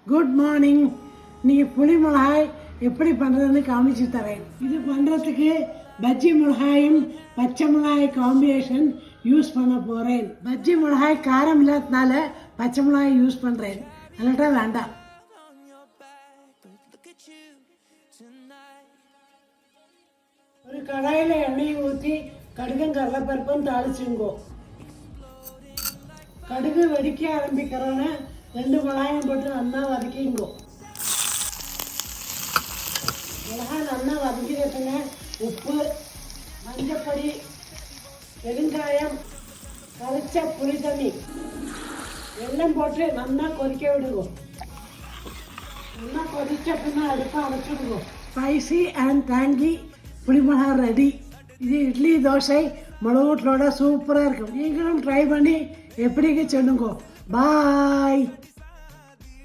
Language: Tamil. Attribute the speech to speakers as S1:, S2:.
S1: Good morning. இன்னைக்கு புளி மிளகாய் எப்படி பண்ணுறதுன்னு காமிச்சு தரேன். இது பண்ணுறதுக்கு பஜ்ஜி மிளகாயும் பச்சை மிளகாய் காம்பினேஷன் யூஸ் பண்ண போகிறேன். பஜ்ஜி மிளகாய் காரம் இல்லாததுனால பச்சை மிளகாய் யூஸ் பண்ணுறேன், அல்லாட்டா வேண்டாம். ஒரு கடாயில் எண்ணெயை ஊற்றி கடுகும் கடலைப்பருப்பும் தாளிச்சுங்கோ. கடுகு வெடிக்க ஆரம்பிக்கிறோன்னு 2 மிளகாயும் போட்டு நல்லா வதக்கிங்கோ. மிளகாய் நல்லா வதக்கிடுங்க. உப்பு, மஞ்சப்பொடி, பெருங்காயம், கரைச்ச புளி தண்ணி எல்லாம் போட்டு நல்லா கொதிக்க விடுங்க. நல்லா கொதிச்ச பின்னா அடுப்பை அடைச்சிடுங்க. ஸ்பைசி அண்ட் டேங்கி புளி மிளகாய் ரெடி. இது இட்லி, தோசை, மிளகுட்டோட சூப்பராக இருக்கும். நீங்களும் ட்ரை பண்ணி எப்படிங்க சொல்லுங்க. பாய்.